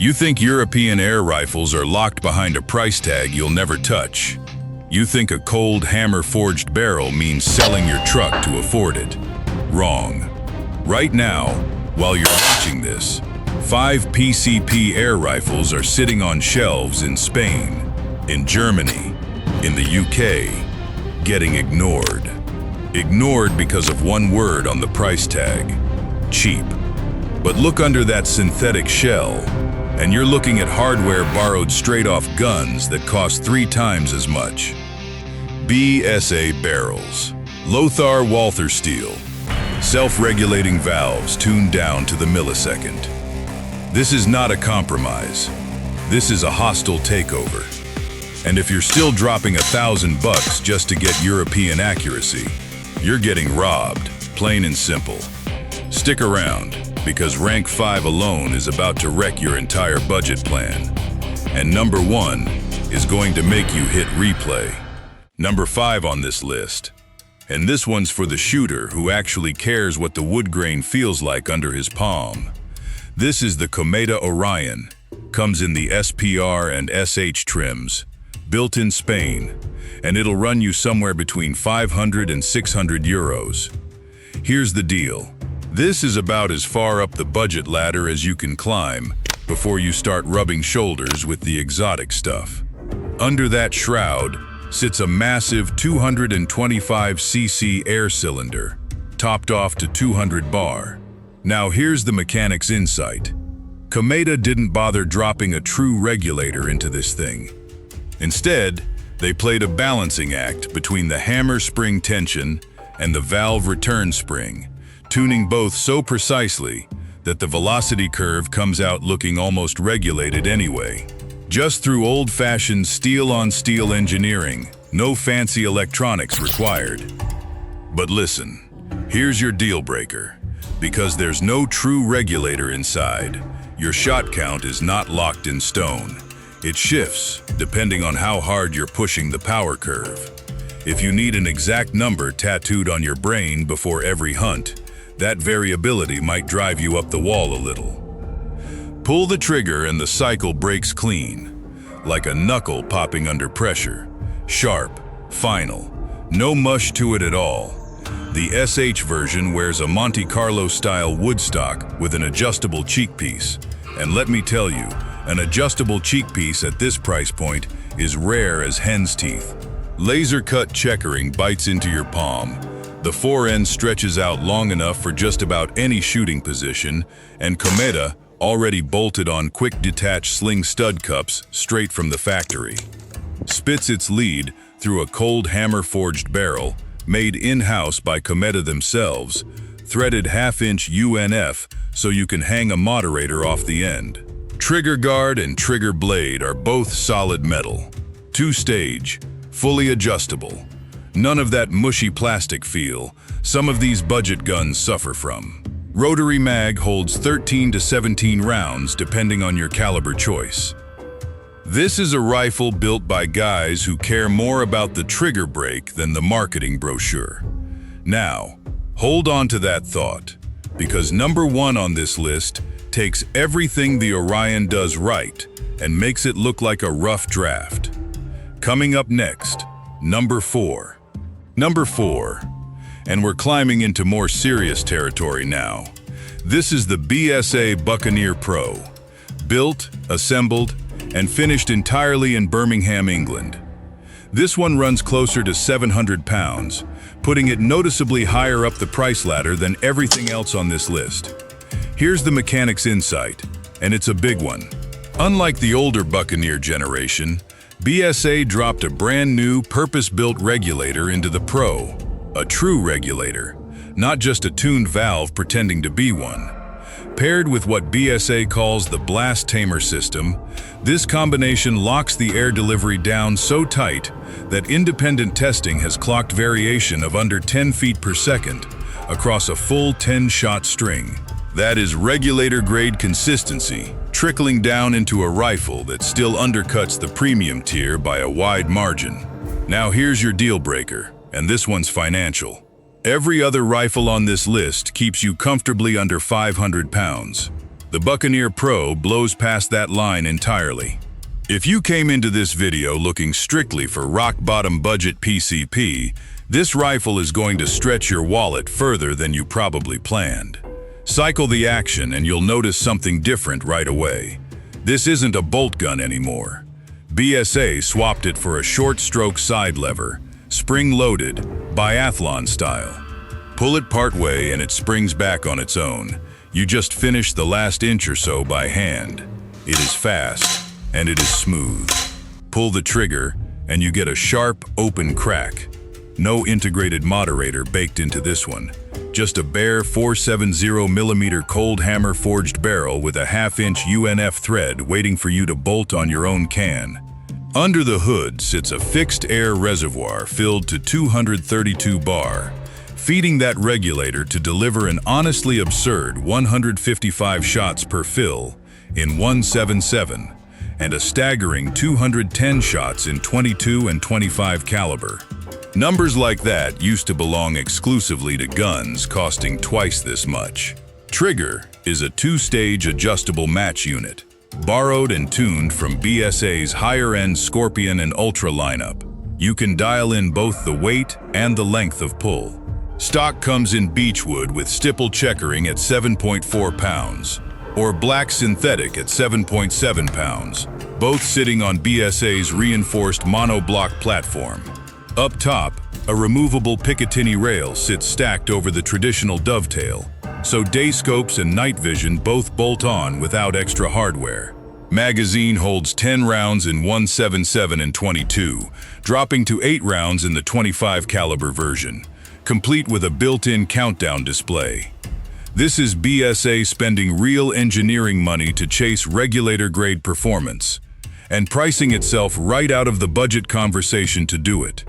You think European air rifles are locked behind a price tag you'll never touch. You think a cold hammer-forged barrel means selling your truck to afford it. Wrong. Right now, while you're watching this, 5 PCP air rifles are sitting on shelves in Spain, in Germany, in the UK, getting ignored. Ignored because of one word on the price tag: cheap. But look under that synthetic shell, and you're looking at hardware borrowed straight off guns that cost 3 times as much. BSA barrels, Lothar Walther steel, self-regulating valves tuned down to the millisecond. This is not a compromise. This is a hostile takeover. And if you're still dropping $1,000 just to get European accuracy, you're getting robbed, plain and simple. Stick around, because rank 5 alone is about to wreck your entire budget plan. And number 1 is going to make you hit replay. Number 5 on this list. And this one's for the shooter who actually cares what the wood grain feels like under his palm. This is the Cometa Orion. Comes in the SPR and SH trims. Built in Spain. And it'll run you somewhere between 500 and 600 euros. Here's the deal. This is about as far up the budget ladder as you can climb before you start rubbing shoulders with the exotic stuff. Under that shroud sits a massive 225cc air cylinder, topped off to 200 bar. Now here's the mechanic's insight. Cometa didn't bother dropping a true regulator into this thing. Instead, they played a balancing act between the hammer spring tension and the valve return spring, tuning both so precisely that the velocity curve comes out looking almost regulated anyway. Just through old-fashioned steel-on-steel engineering, no fancy electronics required. But listen, here's your deal breaker. Because there's no true regulator inside, your shot count is not locked in stone. It shifts depending on how hard you're pushing the power curve. If you need an exact number tattooed on your brain before every hunt, that variability might drive you up the wall a little. Pull the trigger and the cycle breaks clean, like a knuckle popping under pressure. Sharp, final, no mush to it at all. The SH version wears a Monte Carlo-style woodstock with an adjustable cheek piece. And let me tell you, an adjustable cheek piece at this price point is rare as hen's teeth. Laser-cut checkering bites into your palm. The forend stretches out long enough for just about any shooting position, and Cometa already bolted on quick detach sling stud cups straight from the factory. Spits its lead through a cold hammer-forged barrel, made in-house by Cometa themselves, threaded half-inch UNF so you can hang a moderator off the end. Trigger guard and trigger blade are both solid metal. 2-stage, fully adjustable. None of that mushy plastic feel some of these budget guns suffer from. Rotary mag holds 13 to 17 rounds depending on your caliber choice. This is a rifle built by guys who care more about the trigger break than the marketing brochure. Now, hold on to that thought, because number 1 on this list takes everything the Orion does right and makes it look like a rough draft. Coming up next, number 4. Number 4, and we're climbing into more serious territory now. This is the BSA Buccaneer Pro, built, assembled, and finished entirely in Birmingham, England. This one runs closer to 700 pounds, putting it noticeably higher up the price ladder than everything else on this list. Here's the mechanic's insight, and it's a big one. Unlike the older Buccaneer generation, BSA dropped a brand new purpose-built regulator into the Pro, a true regulator, not just a tuned valve pretending to be one. Paired with what BSA calls the blast tamer system, this combination locks the air delivery down so tight that independent testing has clocked variation of under 10 feet per second across a full 10-shot string. That is regulator-grade consistency, trickling down into a rifle that still undercuts the premium tier by a wide margin. Now here's your deal breaker, and this one's financial. Every other rifle on this list keeps you comfortably under 500 pounds. The Buccaneer Pro blows past that line entirely. If you came into this video looking strictly for rock-bottom budget PCP, this rifle is going to stretch your wallet further than you probably planned. Cycle the action and you'll notice something different right away. This isn't a bolt gun anymore. BSA swapped it for a short-stroke side lever, spring-loaded, biathlon style. Pull it partway and it springs back on its own. You just finish the last inch or so by hand. It is fast and it is smooth. Pull the trigger and you get a sharp, open crack. No integrated moderator baked into this one. Just a bare 470mm cold hammer forged barrel with a 1/2-inch UNF thread waiting for you to bolt on your own can. Under the hood sits a fixed air reservoir filled to 232 bar, feeding that regulator to deliver an honestly absurd 155 shots per fill in 177 and a staggering 210 shots in 22 and 25 caliber. Numbers like that used to belong exclusively to guns costing twice this much. Trigger is a 2-stage adjustable match unit, borrowed and tuned from BSA's higher-end Scorpion and Ultra lineup. You can dial in both the weight and the length of pull. Stock comes in beechwood with stipple checkering at 7.4 pounds, or black synthetic at 7.7 pounds, both sitting on BSA's reinforced monoblock platform. Up top, a removable Picatinny rail sits stacked over the traditional dovetail, so day scopes and night vision both bolt on without extra hardware. Magazine holds 10 rounds in 177 and 22, dropping to 8 rounds in the 25 caliber version, complete with a built-in countdown display. This is BSA spending real engineering money to chase regulator-grade performance, and pricing itself right out of the budget conversation to do it.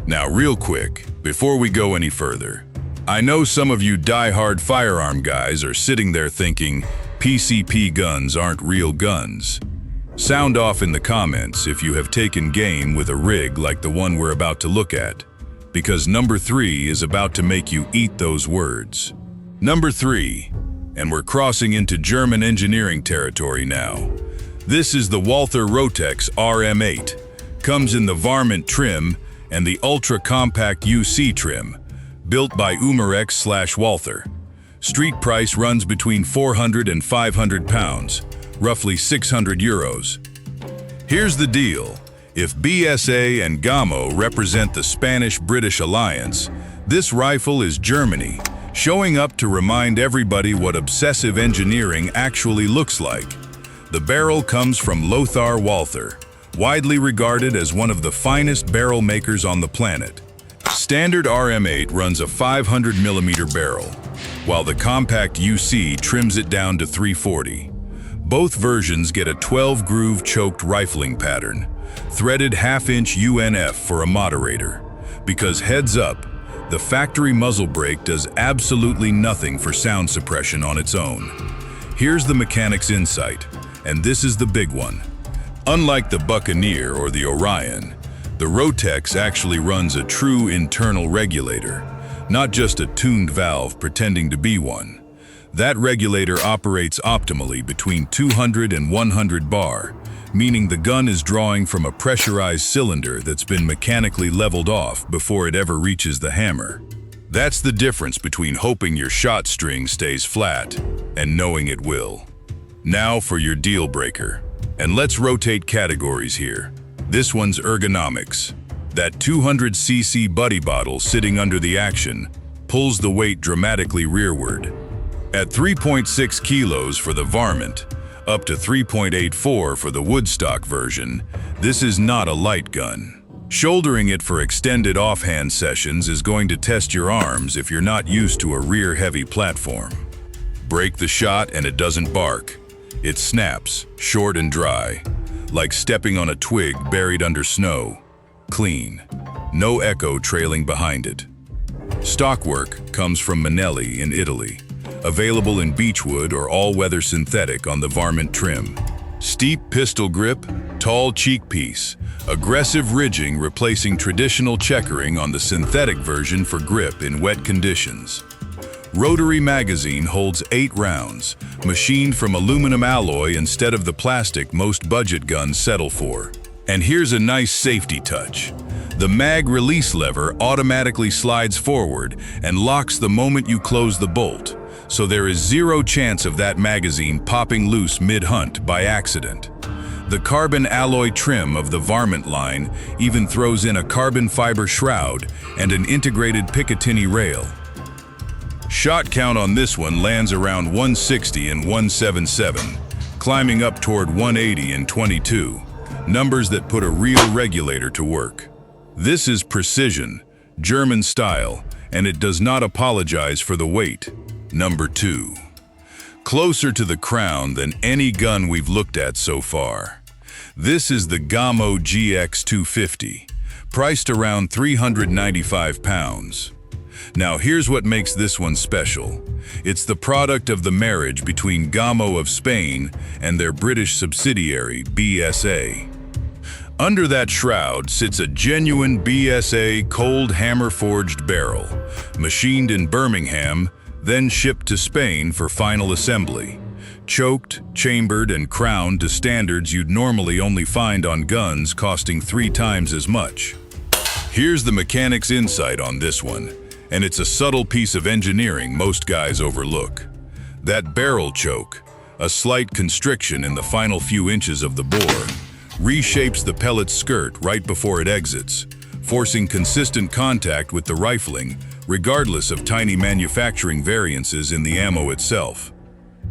Now, real quick, before we go any further, I know some of you die-hard firearm guys are sitting there thinking PCP guns aren't real guns. Sound off in the comments if you have taken game with a rig like the one we're about to look at, because number 3 is about to make you eat those words. Number 3, and we're crossing into German engineering territory now. This is the Walther Rotex RM8. Comes in the varmint trim and the ultra-compact UC trim, built by Umarex/Walther. Street price runs between 400 and 500 pounds, roughly 600 euros. Here's the deal. If BSA and Gamo represent the Spanish-British alliance, this rifle is Germany, showing up to remind everybody what obsessive engineering actually looks like. The barrel comes from Lothar Walther, widely regarded as one of the finest barrel makers on the planet. Standard RM8 runs a 500mm barrel, while the compact UC trims it down to 340. Both versions get a 12-groove choked rifling pattern, threaded 1/2-inch UNF for a moderator, because heads up, the factory muzzle brake does absolutely nothing for sound suppression on its own. Here's the mechanic's insight, and this is the big one. Unlike the Buccaneer or the Orion, the Rotex actually runs a true internal regulator, not just a tuned valve pretending to be one. That regulator operates optimally between 200 and 100 bar, meaning the gun is drawing from a pressurized cylinder that's been mechanically leveled off before it ever reaches the hammer. That's the difference between hoping your shot string stays flat and knowing it will. Now for your deal breaker. And let's rotate categories here. This one's ergonomics. That 200cc buddy bottle sitting under the action pulls the weight dramatically rearward. At 3.6 kilos for the varmint, up to 3.84 for the Woodstock version, this is not a light gun. Shouldering it for extended offhand sessions is going to test your arms if you're not used to a rear-heavy platform. Break the shot and it doesn't bark. It snaps, short and dry, like stepping on a twig buried under snow. Clean. No echo trailing behind it. Stockwork comes from Manelli in Italy, available in beechwood or all-weather synthetic on the varmint trim. Steep pistol grip, tall cheek piece, aggressive ridging replacing traditional checkering on the synthetic version for grip in wet conditions. Rotary magazine holds 8 rounds, machined from aluminum alloy instead of the plastic most budget guns settle for. And here's a nice safety touch. The mag release lever automatically slides forward and locks the moment you close the bolt, so there is zero chance of that magazine popping loose mid-hunt by accident. The carbon alloy trim of the Varmint line even throws in a carbon fiber shroud and an integrated Picatinny rail. Shot count on this one lands around 160 and 177, climbing up toward 180 and 22, numbers that put a real regulator to work. This is precision, German style, and it does not apologize for the weight. Number 2. Closer to the crown than any gun we've looked at so far. This is the Gamo GX-250, priced around £395. Now here's what makes this one special. It's the product of the marriage between Gamo of Spain and their British subsidiary, BSA. Under that shroud sits a genuine BSA cold hammer-forged barrel, machined in Birmingham, then shipped to Spain for final assembly. Choked, chambered, and crowned to standards you'd normally only find on guns costing 3 times as much. Here's the mechanic's insight on this one, and it's a subtle piece of engineering most guys overlook. That barrel choke, a slight constriction in the final few inches of the bore, reshapes the pellet's skirt right before it exits, forcing consistent contact with the rifling, regardless of tiny manufacturing variances in the ammo itself.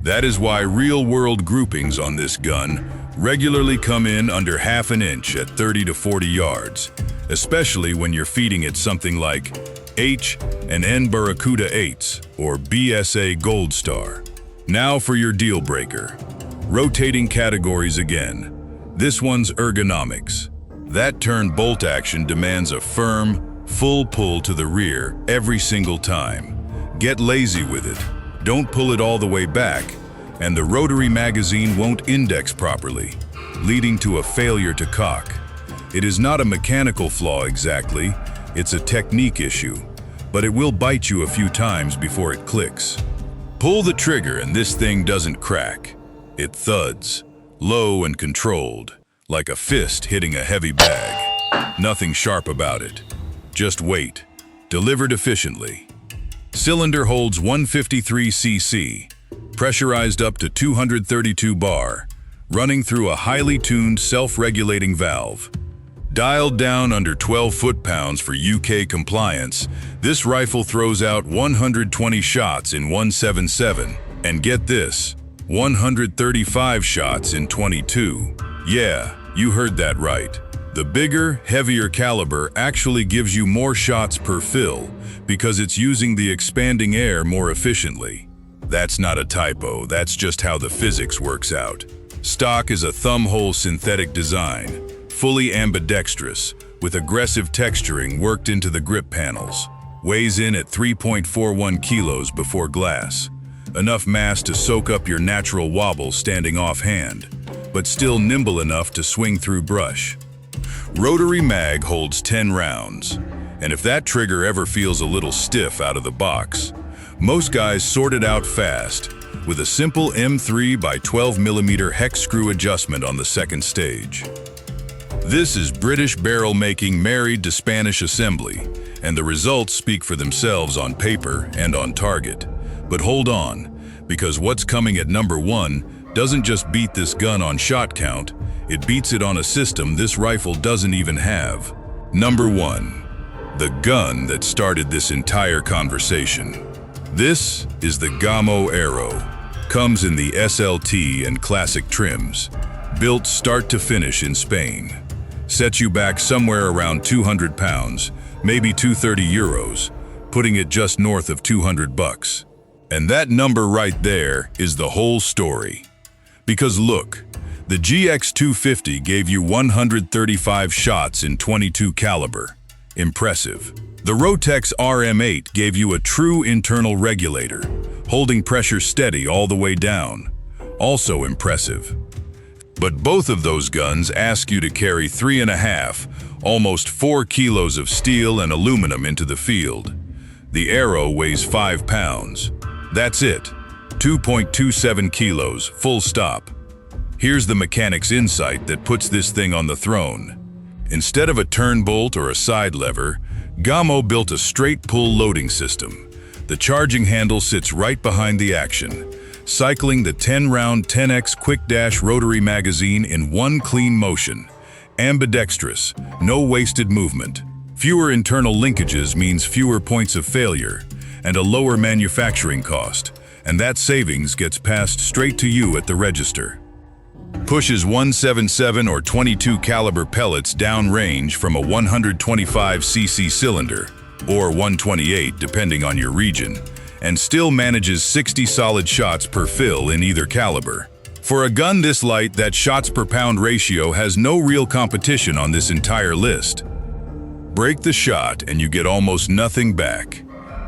That is why real-world groupings on this gun regularly come in under half an inch at 30 to 40 yards, especially when you're feeding it something like H and N Barracuda 8s or BSA Gold Star. Now for your deal breaker. Rotating categories again. This one's ergonomics. That turn bolt action demands a firm, full pull to the rear every single time. Get lazy with it. Don't pull it all the way back, and the rotary magazine won't index properly, leading to a failure to cock. It is not a mechanical flaw exactly, it's a technique issue, but it will bite you a few times before it clicks. Pull the trigger and this thing doesn't crack. It thuds, low and controlled, like a fist hitting a heavy bag. Nothing sharp about it. Just weight, delivered efficiently. Cylinder holds 153 cc, pressurized up to 232 bar, running through a highly tuned self-regulating valve. Dialed down under 12 foot-pounds for UK compliance, this rifle throws out 120 shots in 177, and get this, 135 shots in 22. Yeah, you heard that right. The bigger, heavier caliber actually gives you more shots per fill because it's using the expanding air more efficiently. That's not a typo, that's just how the physics works out. Stock is a thumb-hole synthetic design, fully ambidextrous, with aggressive texturing worked into the grip panels. Weighs in at 3.41 kilos before glass. Enough mass to soak up your natural wobble standing offhand, but still nimble enough to swing through brush. Rotary mag holds 10 rounds, and if that trigger ever feels a little stiff out of the box, most guys sort it out fast with a simple M3 by 12mm hex screw adjustment on the second stage. This is British barrel making married to Spanish assembly, and the results speak for themselves on paper and on target. But hold on, because what's coming at number 1 doesn't just beat this gun on shot count, it beats it on a system this rifle doesn't even have. Number 1. The gun that started this entire conversation. This is the Gamo Arrow. Comes in the SLT and classic trims. Built start to finish in Spain. Sets you back somewhere around 200 pounds, maybe 230 euros, putting it just north of 200 bucks. And that number right there is the whole story. Because look, the GX-250 gave you 135 shots in 22 caliber. Impressive. The Rotex RM8 gave you a true internal regulator, holding pressure steady all the way down. Also impressive. But both of those guns ask you to carry 3.5, almost 4 kilos of steel and aluminum into the field. The Arrow weighs 5 pounds. That's it. 2.27 kilos, full stop. Here's the mechanic's insight that puts this thing on the throne. Instead of a turn bolt or a side lever, Gamo built a straight pull loading system. The charging handle sits right behind the action, cycling the 10-round 10x quick dash rotary magazine in one clean motion. Ambidextrous, no wasted movement. Fewer internal linkages means fewer points of failure and a lower manufacturing cost, and that savings gets passed straight to you at the register. Pushes 177 or 22 caliber pellets downrange from a 125cc cylinder, or 128 depending on your region, and still manages 60 solid shots per fill in either caliber. For a gun this light, that shots per pound ratio has no real competition on this entire list. Break the shot and you get almost nothing back.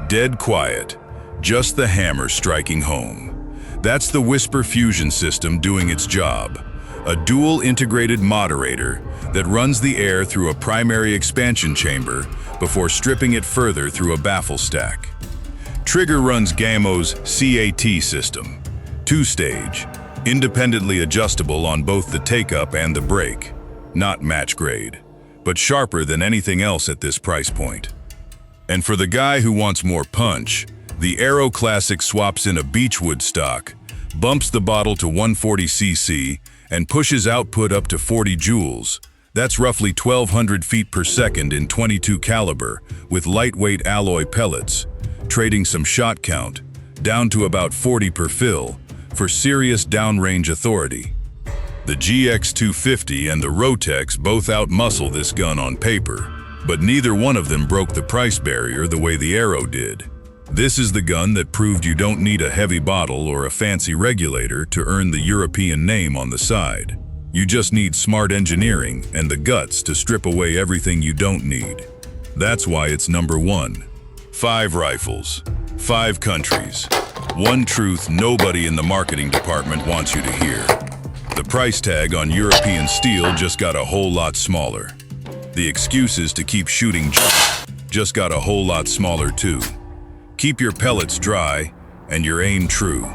Dead quiet, just the hammer striking home. That's the Whisper Fusion system doing its job. A dual integrated moderator that runs the air through a primary expansion chamber before stripping it further through a baffle stack. Trigger runs Gamo's CAT system, 2-stage, independently adjustable on both the take-up and the break. Not match grade, but sharper than anything else at this price point. And for the guy who wants more punch, the Arrow Classic swaps in a Beechwood stock, bumps the bottle to 140cc, and pushes output up to 40 joules. That's roughly 1,200 feet per second in 22 caliber with lightweight alloy pellets, trading some shot count, down to about 40 per fill, for serious downrange authority. The GX-250 and the Rotex both outmuscle this gun on paper, but neither one of them broke the price barrier the way the Arrow did. This is the gun that proved you don't need a heavy bottle or a fancy regulator to earn the European name on the side. You just need smart engineering and the guts to strip away everything you don't need. That's why it's number 1. 5 rifles, 5 countries, one truth nobody in the marketing department wants you to hear. The price tag on European steel just got a whole lot smaller. The excuses to keep shooting just got a whole lot smaller too. Keep your pellets dry and your aim true.